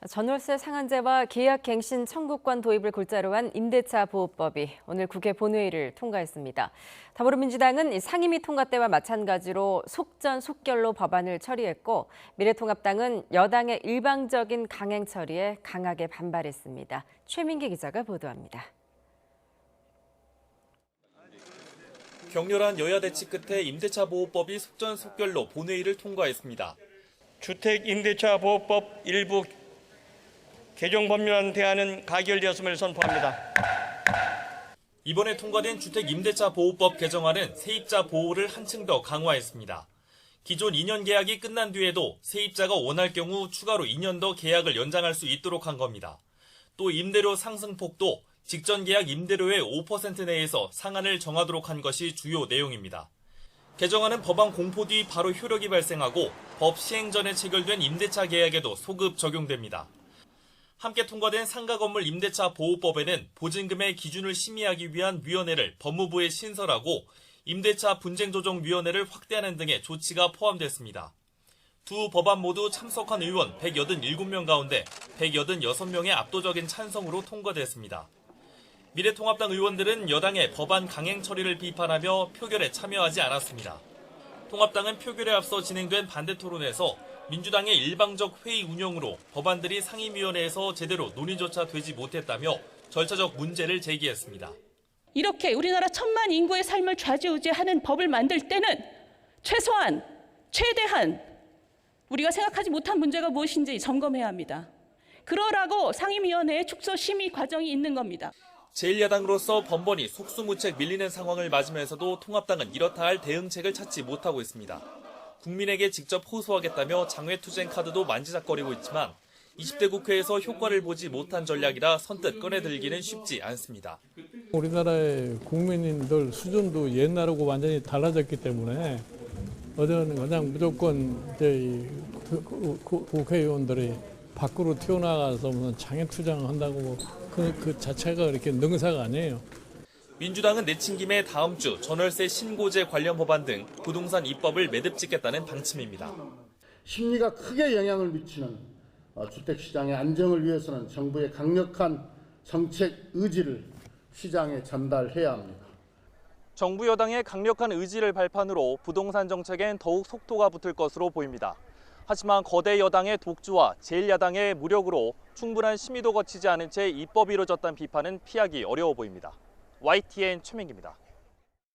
전월세 상한제와 계약갱신 청구권 도입을 골자로 한 임대차 보호법이 오늘 국회 본회의를 통과했습니다. 더불어민주당은 상임위 통과 때와 마찬가지로 속전속결로 법안을 처리했고, 미래통합당은 여당의 일방적인 강행 처리에 강하게 반발했습니다. 최민기 기자가 보도합니다. 격렬한 여야 대치 끝에 임대차 보호법이 속전속결로 본회의를 통과했습니다. 주택임대차보호법 일부 개정 법률안 대안은 가결되었음을 선포합니다. 이번에 통과된 주택임대차보호법 개정안은 세입자 보호를 한층 더 강화했습니다. 기존 2년 계약이 끝난 뒤에도 세입자가 원할 경우 추가로 2년 더 계약을 연장할 수 있도록 한 겁니다. 또 임대료 상승폭도 직전 계약 임대료의 5% 내에서 상한을 정하도록 한 것이 주요 내용입니다. 개정안은 법안 공포 뒤 바로 효력이 발생하고 법 시행 전에 체결된 임대차 계약에도 소급 적용됩니다. 함께 통과된 상가 건물 임대차 보호법에는 보증금의 기준을 심의하기 위한 위원회를 법무부에 신설하고 임대차 분쟁조정위원회를 확대하는 등의 조치가 포함됐습니다. 두 법안 모두 참석한 의원 187명 가운데 186명의 압도적인 찬성으로 통과됐습니다. 미래통합당 의원들은 여당의 법안 강행 처리를 비판하며 표결에 참여하지 않았습니다. 통합당은 표결에 앞서 진행된 반대 토론에서 민주당의 일방적 회의 운영으로 법안들이 상임위원회에서 제대로 논의조차 되지 못했다며 절차적 문제를 제기했습니다. 이렇게 우리나라 1,000만 인구의 삶을 좌지우지하는 법을 만들 때는 최소한, 최대한 우리가 생각하지 못한 문제가 무엇인지 점검해야 합니다. 그러라고 상임위원회의 축소 심의 과정이 있는 겁니다. 제1야당으로서 번번이 속수무책 밀리는 상황을 맞으면서도 통합당은 이렇다 할 대응책을 찾지 못하고 있습니다. 국민에게 직접 호소하겠다며 장외투쟁 카드도 만지작거리고 있지만 20대 국회에서 효과를 보지 못한 전략이라 선뜻 꺼내들기는 쉽지 않습니다. 우리나라의 국민들 수준도 옛날하고 완전히 달라졌기 때문에 그냥 무조건 국회의원들이 밖으로 튀어나가서 무슨 장애투쟁을 한다고 그 자체가 그렇게 능사가 아니에요. 민주당은 내친 김에 다음 주 전월세 신고제 관련 법안 등 부동산 입법을 매듭 짓겠다는 방침입니다. 심리가 크게 영향을 미치는 주택시장의 안정을 위해서는 정부의 강력한 정책 의지를 시장에 전달해야 합니다. 정부 여당의 강력한 의지를 발판으로 부동산 정책엔 더욱 속도가 붙을 것으로 보입니다. 하지만 거대 여당의 독주와 제1야당의 무력으로 충분한 심의도 거치지 않은 채 입법이 이루어졌다는 비판은 피하기 어려워 보입니다. YTN 최민기입니다.